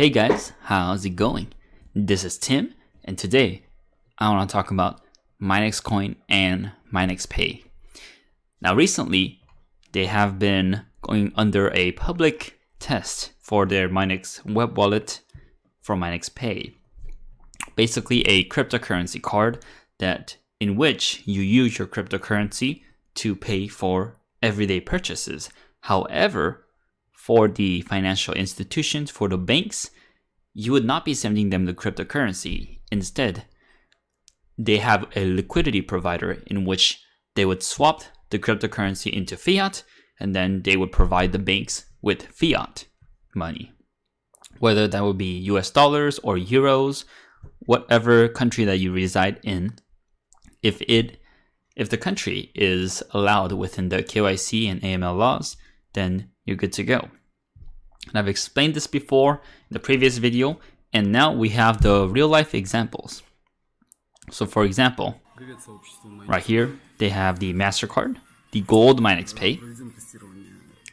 Hey guys, how's it going? This is Tim, and today I want to talk about MinexCoin and MinexPay. Now recently, they have been going under a public test for their Minex web wallet for MinexPay. Basically a cryptocurrency card in which you use your cryptocurrency to pay for everyday purchases. However, for the financial institutions, for the banks, you would not be sending them the cryptocurrency. Instead, they have a liquidity provider in which they would swap the cryptocurrency into fiat, and then they would provide the banks with fiat money. Whether that would be US dollars or euros, whatever country that you reside in, if the country is allowed within the KYC and AML laws, then you're good to go. And I've explained this before in the previous video, and now we have the real life examples. So for example, right here, they have the MasterCard, the gold MinexPay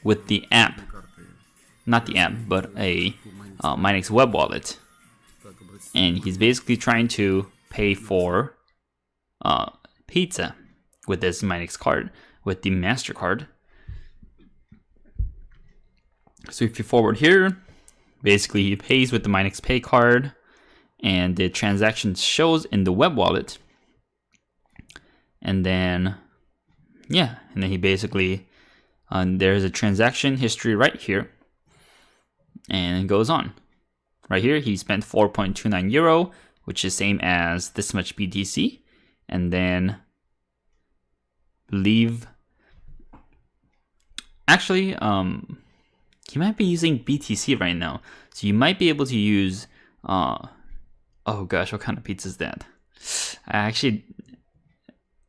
with the app, not the app, but a Minex web wallet. And he's basically trying to pay for pizza with this Minex card, with the MasterCard. So if you forward here, basically he pays with the MinexPay card, and the transaction shows in the web wallet. And then, he basically, there's a transaction history right here, and it goes on. Right here, he spent 4.29 euro, which is same as this much BTC, and then he might be using BTC right now, so you might be able to use, oh gosh, what kind of pizza is that?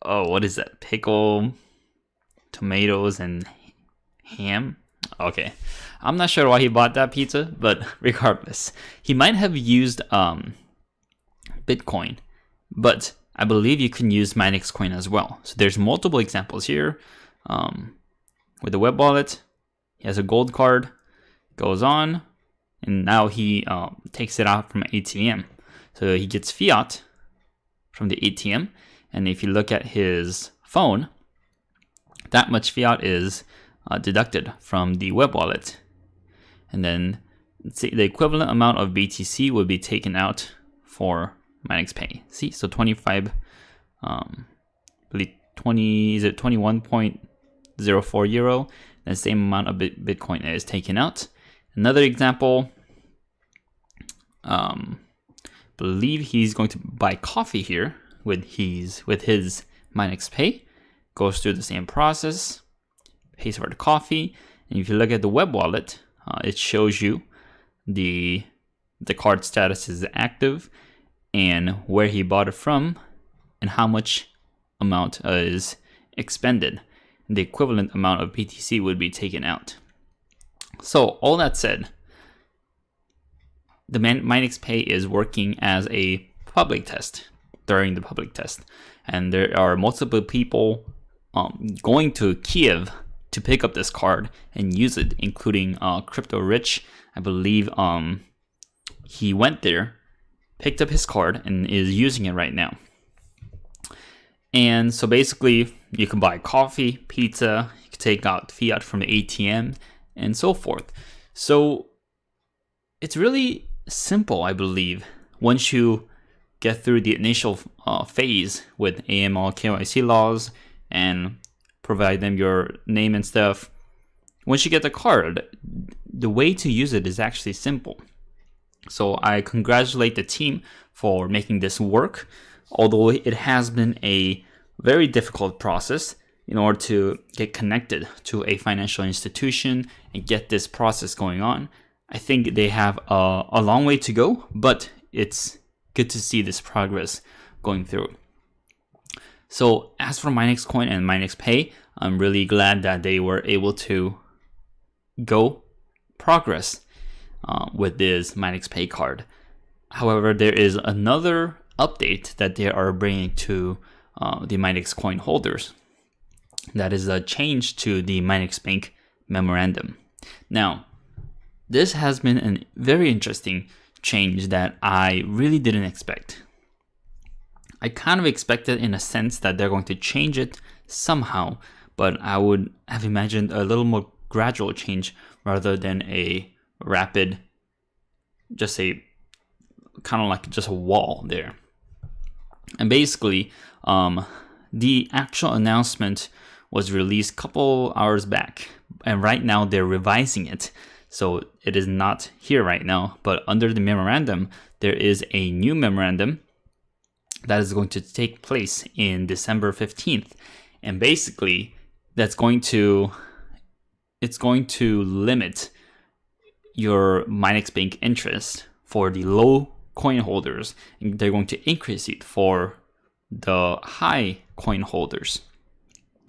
What is that? Pickle, tomatoes, and ham? Okay, I'm not sure why he bought that pizza, but regardless, he might have used Bitcoin, but I believe you can use MinexCoin as well. So there's multiple examples here. With the web wallet, he has a gold card, goes on, and now he takes it out from an ATM. So he gets fiat from the ATM, and if you look at his phone, that much fiat is deducted from the web wallet. And then the equivalent amount of BTC would be taken out for MinexPay. See, so 21.04 euro. The same amount of Bitcoin is taken out. Another example, believe he's going to buy coffee here with his MinexPay. Goes through the same process, pays for the coffee, and if you look at the web wallet, it shows you the card status is active and where he bought it from and how much amount is expended. The equivalent amount of BTC would be taken out. So all that said, the MinexPay is working as a public test during the public test, and there are multiple people going to Kiev to pick up this card and use it, including Crypto Rich. I believe he went there, picked up his card, and is using it right now. And so basically, you can buy coffee, pizza, you can take out fiat from the ATM, and so forth. So it's really simple, I believe, once you get through the initial phase with AML KYC laws and provide them your name and stuff. Once you get the card, the way to use it is actually simple. So I congratulate the team for making this work, although it has been a very difficult process in order to get connected to a financial institution and get this process going on. I think they have a long way to go, but it's good to see this progress going through. So as for MinexCoin and MinexPay, I'm really glad that they were able to progress with this MinexPay card. However, there is another update that they are bringing to the MinexCoin holders. That is a change to the MinexBank memorandum. Now, this has been a very interesting change that I really didn't expect. I kind of expected in a sense that they're going to change it somehow, but I would have imagined a little more gradual change rather than a rapid, just a kind of like just a wall there. And basically, the actual announcement was released a couple hours back, and right now they're revising it. So it is not here right now, but under the memorandum, there is a new memorandum that is going to take place in December 15th. And basically, it's going to limit your MinexPay interest for the low coin holders, and they're going to increase it for the high coin holders.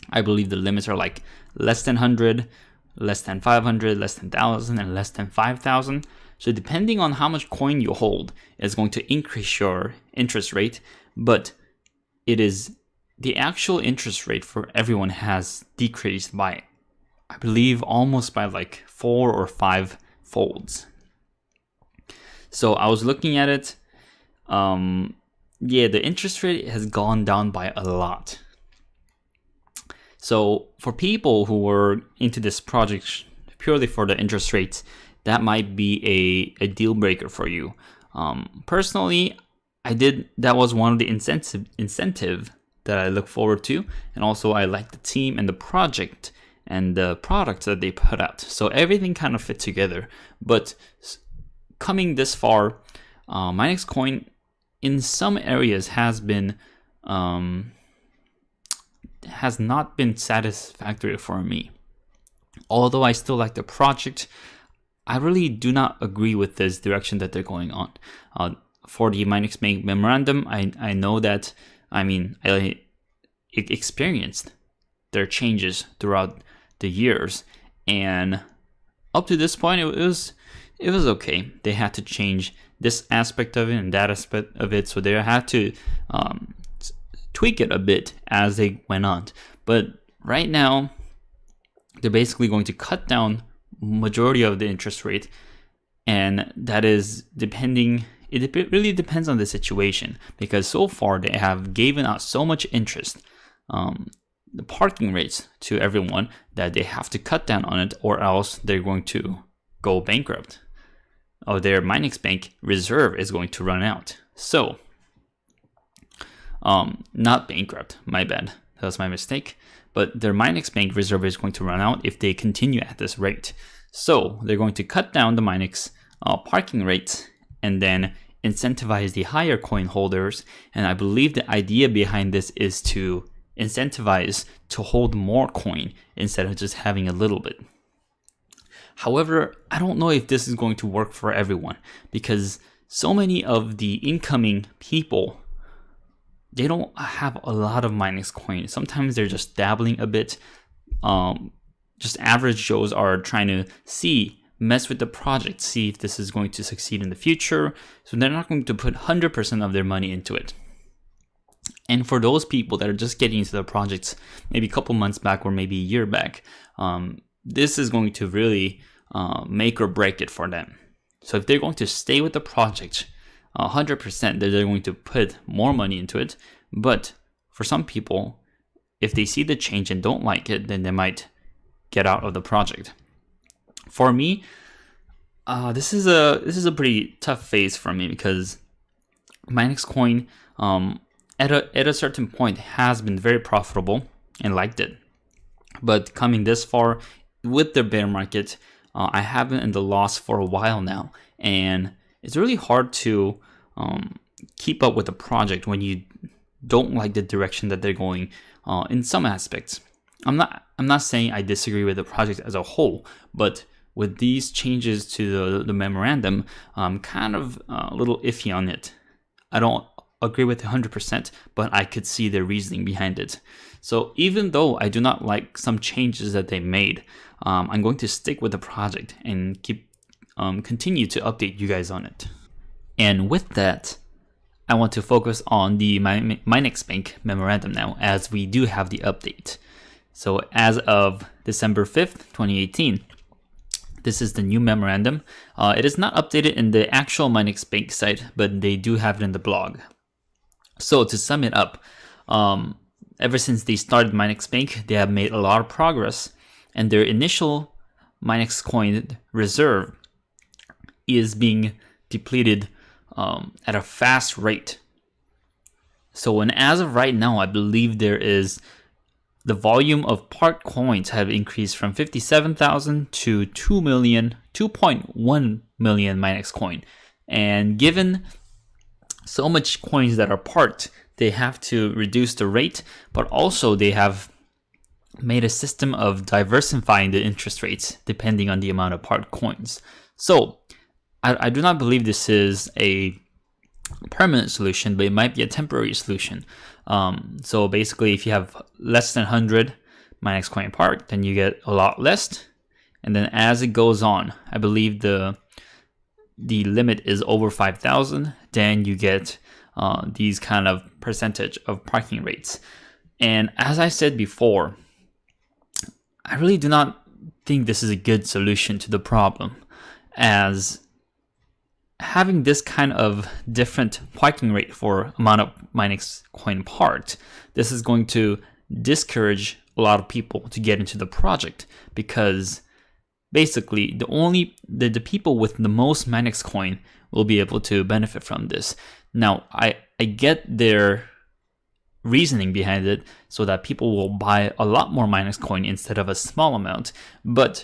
I believe the limits are like less than 100, less than 500, less than 1,000, and less than 5,000. So depending on how much coin you hold, it's going to increase your interest rate, but it is the actual interest rate for everyone has decreased by, I believe, almost by like 4 or 5 folds. So I was looking at it. The interest rate has gone down by a lot. So for people who were into this project purely for the interest rates, that might be a deal breaker for you. Personally, that was one of the incentive that I look forward to, and also I like the team and the project and the products that they put out. So everything kind of fit together. But coming this far, MinexCoin in some areas has not been satisfactory for me. Although I still like the project, I really do not agree with this direction that they're going on. For the MinexPay memorandum, I know that, I experienced their changes throughout the years, and up to this point, it was okay. They had to change this aspect of it and that aspect of it, so they had to tweak it a bit as they went on. But right now, they're basically going to cut down majority of the interest rate, and that is depending. It really depends on the situation, because so far they have given out so much interest, the parking rates to everyone, that they have to cut down on it, or else they're going to go bankrupt, or their MinexPay reserve is going to run out. So, not bankrupt, my bad, that was my mistake. But their MinexPay reserve is going to run out if they continue at this rate. So they're going to cut down the Minex parking rates and then incentivize the higher coin holders. And I believe the idea behind this is to incentivize to hold more coin instead of just having a little bit. However, I don't know if this is going to work for everyone, because so many of the incoming people, they don't have a lot of MinexCoin. Sometimes they're just dabbling a bit. Just average Joes are trying to mess with the project, see if this is going to succeed in the future. So they're not going to put 100% of their money into it. And for those people that are just getting into the projects maybe a couple months back or maybe a year back, this is going to really make or break it for them. So if they're going to stay with the project 100%, they're going to put more money into it. But for some people, if they see the change and don't like it, then they might get out of the project. For me, this is a pretty tough phase for me, because MinexCoin at a certain point has been very profitable and liked it. But coming this far with the bear market, I have been in the loss for a while now, and it's really hard to keep up with the project when you don't like the direction that they're going in some aspects. I'm not saying I disagree with the project as a whole, but with these changes to the memorandum, I'm kind of a little iffy on it. I don't agree with it 100%, but I could see the reasoning behind it. So even though I do not like some changes that they made, I'm going to stick with the project and continue to update you guys on it. And with that, I want to focus on the MinexPay memorandum now, as we do have the update. So as of December 5th, 2018, This is the new memorandum. It is not updated in the actual MinexPay site, but they do have it in the blog. So to sum it up, ever since they started MinexPay, they have made a lot of progress, and their initial MinexCoin reserve is being depleted at a fast rate. So, and as of right now, I believe the volume of parked coins have increased from 57,000 to 2.1 million MinexCoin. And given so much coins that are parked, they have to reduce the rate, but also they have made a system of diversifying the interest rates depending on the amount of parked coins. So I do not believe this is a permanent solution, but it might be a temporary solution. So basically, if you have less than 100 MinexCoin parked, then you get a lot less. And then as it goes on, I believe the limit is over 5,000, then you get these kind of percentage of parking rates. And as I said before, I really do not think this is a good solution to the problem, as having this kind of different parking rate for amount of MinexCoin parked, this is going to discourage a lot of people to get into the project, because basically the people with the most MinexCoin will be able to benefit from this. Now, I get their reasoning behind it, so that people will buy a lot more MinexCoin instead of a small amount, but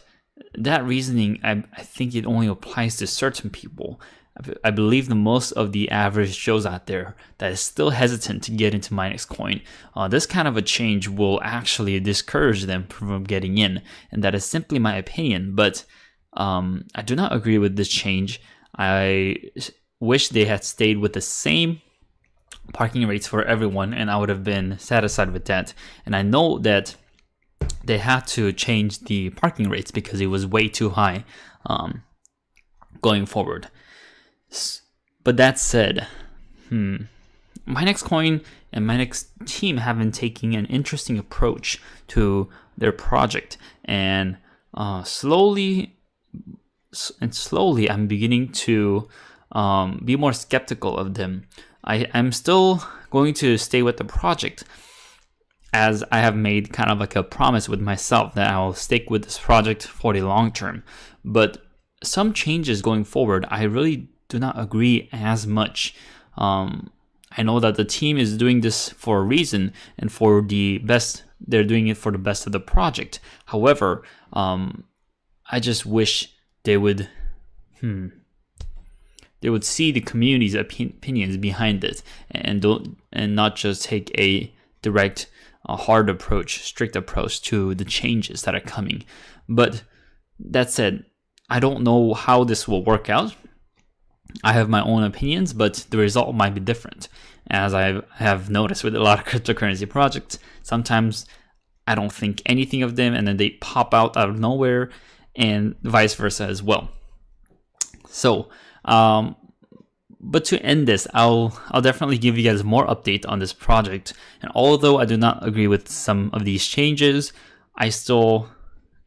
that reasoning, I think it only applies to certain people. I believe the most of the average Joes out there that is still hesitant to get into MinexCoin, this kind of a change will actually discourage them from getting in, and that is simply my opinion. But I do not agree with this change. I wish they had stayed with the same parking rates for everyone, and I would have been satisfied with that. And I know that they had to change the parking rates because it was way too high going forward. But that said, MinexCoin and Minex team have been taking an interesting approach to their project, and slowly I'm beginning to be more skeptical of them. I'm still going to stay with the project, as I have made kind of like a promise with myself that I'll stick with this project for the long term. But some changes going forward, I really do not agree as much. I know that the team is doing this for a reason and for the best. They're doing it for the best of the project. However, I just wish they would see the community's opinions behind it, and not just take a direct, hard approach, strict approach to the changes that are coming. But that said, I don't know how this will work out. I have my own opinions, but the result might be different. As I have noticed with a lot of cryptocurrency projects, sometimes I don't think anything of them, and then they pop out of nowhere, and vice versa as well. So, but to end this, I'll definitely give you guys more update on this project. And although I do not agree with some of these changes, I am still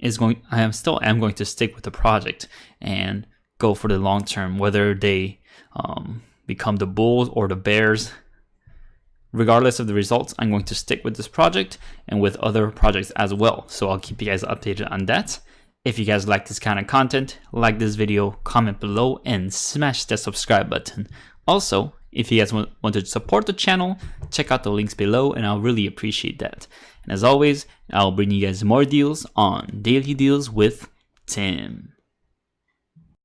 going to stick with the project and go for the long term, whether they become the bulls or the bears. Regardless of the results, I'm going to stick with this project and with other projects as well. So I'll keep you guys updated on that. If you guys like this kind of content, like this video, comment below, and smash that subscribe button. Also, if you guys want to support the channel, check out the links below, and I'll really appreciate that. And as always, I'll bring you guys more deals on Daily Deals with Tim.